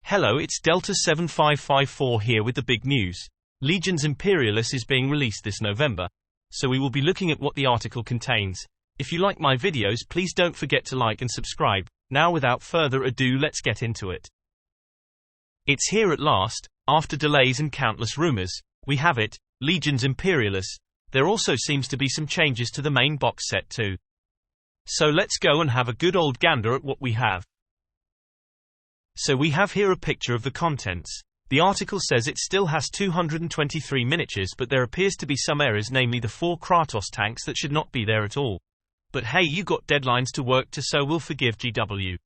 Hello, it's Delta 7554 here with the big news. Legions Imperialis is being released this November, so we will be looking at what the article contains. If you like my videos, please don't forget to like and subscribe. Now without further ado, let's get into it. It's here at last, after delays and countless rumors. We have it, Legions Imperialis. There also seems to be some changes to the main box set too. So let's go and have a good old gander at what we have. So we have here a picture of the contents. The article says it still has 223 miniatures, but there appears to be some errors, namely the 4 Kratos tanks that should not be there at all. But hey, you got deadlines to work to, so we'll forgive GW.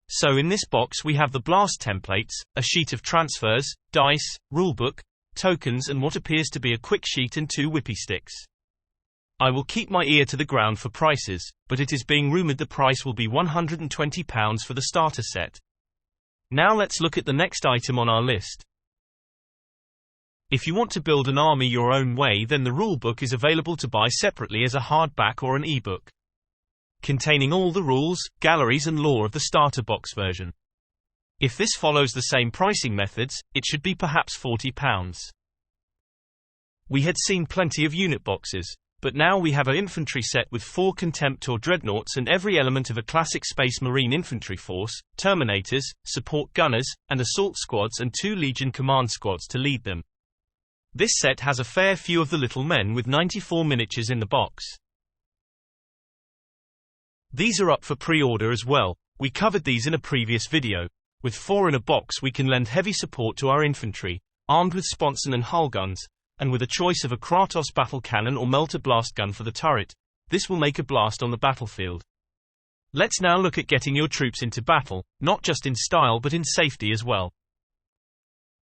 So in this box we have the blast templates, a sheet of transfers, dice, rulebook, tokens and what appears to be a quick sheet and 2 whippy sticks. I will keep my ear to the ground for prices, but it is being rumoured the price will be £120 for the starter set. Now let's look at the next item on our list. If you want to build an army your own way, then the rulebook is available to buy separately as a hardback or an ebook, containing all the rules, galleries and lore of the starter box version. If this follows the same pricing methods, it should be perhaps £40. We had seen plenty of unit boxes, but now we have an infantry set with 4 Contempt or Dreadnoughts and every element of a classic Space Marine infantry force, Terminators, support gunners, and assault squads, and 2 Legion command squads to lead them. This set has a fair few of the little men with 94 miniatures in the box. These are up for pre-order as well. We covered these in a previous video. With 4 in a box we can lend heavy support to our infantry, armed with sponson and hull guns, and with a choice of a Kratos battle cannon or melter blast gun for the turret. This will make a blast on the battlefield. Let's now look at getting your troops into battle, not just in style but in safety as well.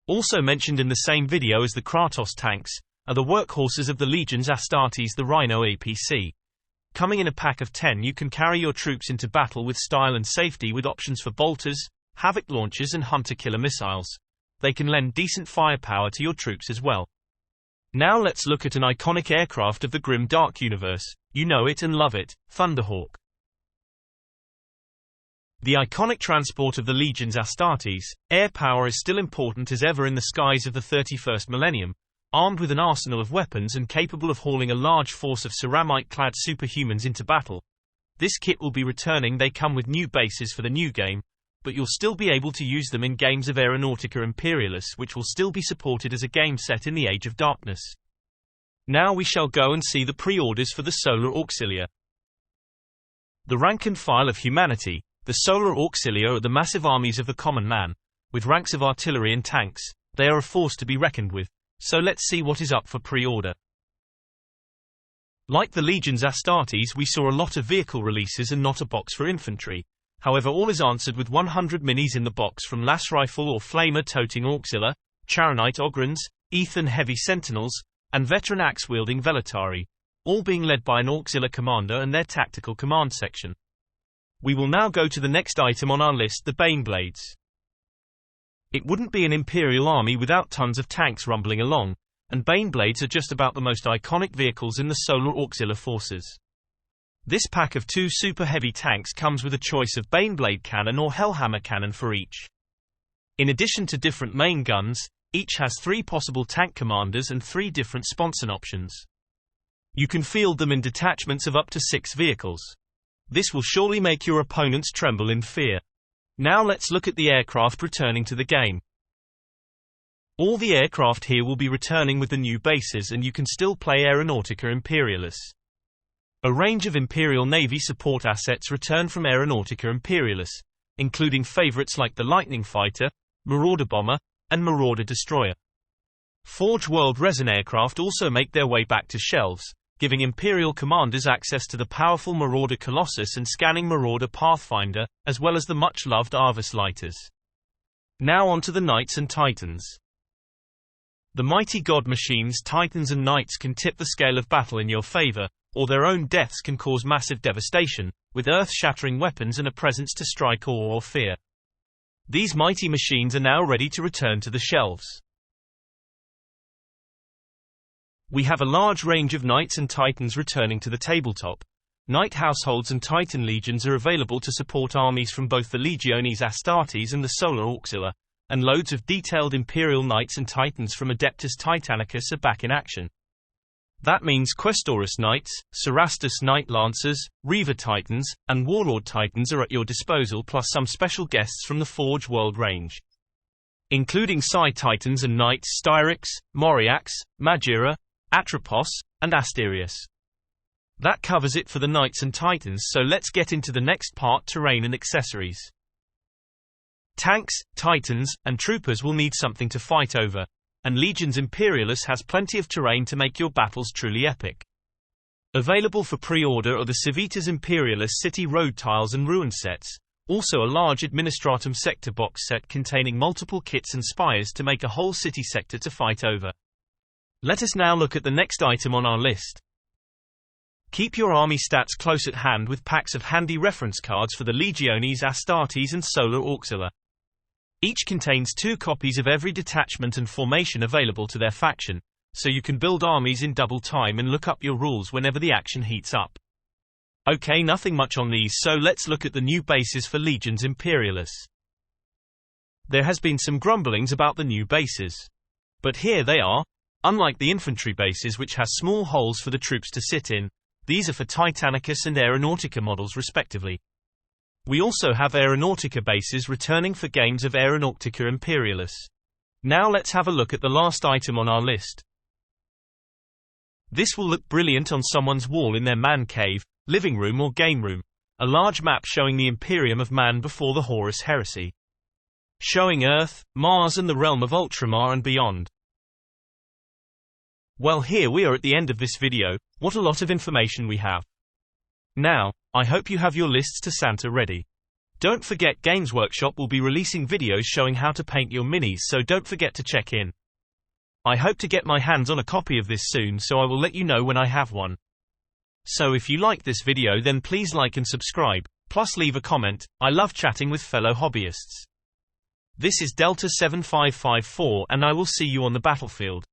Also mentioned in the same video as the Kratos tanks, are the workhorses of the Legions Astartes, the Rhino APC. Coming in a pack of 10, you can carry your troops into battle with style and safety, with options for bolters, havoc launchers and hunter-killer missiles. They can lend decent firepower to your troops as well. Now let's look at an iconic aircraft of the grim dark universe. You know it and love it, Thunderhawk. The iconic transport of the Legions Astartes, air power is still important as ever in the skies of the 31st millennium, armed with an arsenal of weapons and capable of hauling a large force of ceramite-clad superhumans into battle. This kit will be returning. They come with new bases for the new game, but you'll still be able to use them in games of Aeronautica Imperialis, which will still be supported as a game set in the Age of Darkness. Now we shall go and see the pre-orders for the Solar Auxilia. The rank and file of humanity, the Solar Auxilia are the massive armies of the common man, with ranks of artillery and tanks. They are a force to be reckoned with, so let's see what is up for pre-order. Like the Legions Astartes, we saw a lot of vehicle releases and not a box for infantry. However, all is answered with 100 minis in the box from Las Rifle or Flamer-toting Auxilia, Charonite Ogrons, Ethan Heavy Sentinels, and veteran axe-wielding Velatari, all being led by an Auxilia commander and their tactical command section. We will now go to the next item on our list, the Baneblades. It wouldn't be an Imperial army without tons of tanks rumbling along, and Baneblades are just about the most iconic vehicles in the Solar Auxilia forces. This pack of 2 super heavy tanks comes with a choice of Baneblade cannon or Hellhammer cannon for each. In addition to different main guns, each has 3 possible tank commanders and 3 different sponson options. You can field them in detachments of up to 6 vehicles. This will surely make your opponents tremble in fear. Now let's look at the aircraft returning to the game. All the aircraft here will be returning with the new bases, and you can still play Aeronautica Imperialis. A range of Imperial Navy support assets return from Aeronautica Imperialis, including favorites like the Lightning Fighter, Marauder Bomber, and Marauder Destroyer. Forge World resin aircraft also make their way back to shelves, giving Imperial commanders access to the powerful Marauder Colossus and scanning Marauder Pathfinder, as well as the much-loved Arvis lighters. Now on to the Knights and Titans. The mighty god machines Titans and Knights can tip the scale of battle in your favor, or their own deaths can cause massive devastation, with earth-shattering weapons and a presence to strike awe or fear. These mighty machines are now ready to return to the shelves. We have a large range of Knights and Titans returning to the tabletop. Knight households and Titan legions are available to support armies from both the Legiones Astartes and the Solar Auxilia, and loads of detailed Imperial Knights and Titans from Adeptus Titanicus are back in action. That means Questorus Knights, Cerastus Knight Lancers, Reaver Titans, and Warlord Titans are at your disposal, plus some special guests from the Forge World range, including Psi Titans and Knights Styrax, Moriax, Magira, Atropos, and Asterius. That covers it for the Knights and Titans, so let's get into the next part: terrain and accessories. Tanks, Titans, and Troopers will need something to fight over, and Legions Imperialis has plenty of terrain to make your battles truly epic. Available for pre-order are the Civitas Imperialis City Road Tiles and Ruin sets, also a large Administratum Sector box set containing multiple kits and spires to make a whole city sector to fight over. Let us now look at the next item on our list. Keep your army stats close at hand with packs of handy reference cards for the Legiones Astartes and Solar Auxiliar. Each contains 2 copies of every detachment and formation available to their faction, so you can build armies in double time and look up your rules whenever the action heats up. Okay, nothing much on these, so let's look at the new bases for Legions Imperialis. There has been some grumblings about the new bases, but here they are. Unlike the infantry bases, which has small holes for the troops to sit in, these are for Titanicus and Aeronautica models respectively. We also have Aeronautica bases returning for games of Aeronautica Imperialis. Now let's have a look at the last item on our list. This will look brilliant on someone's wall in their man cave, living room or game room. A large map showing the Imperium of Man before the Horus Heresy, showing Earth, Mars and the realm of Ultramar and beyond. Well, here we are at the end of this video. What a lot of information we have. Now, I hope you have your lists to Santa ready. Don't forget, Games Workshop will be releasing videos showing how to paint your minis, so don't forget to check in. I hope to get my hands on a copy of this soon, so I will let you know when I have one. So if you like this video, then please like and subscribe, plus leave a comment. I love chatting with fellow hobbyists. This is Delta 7554 and I will see you on the battlefield.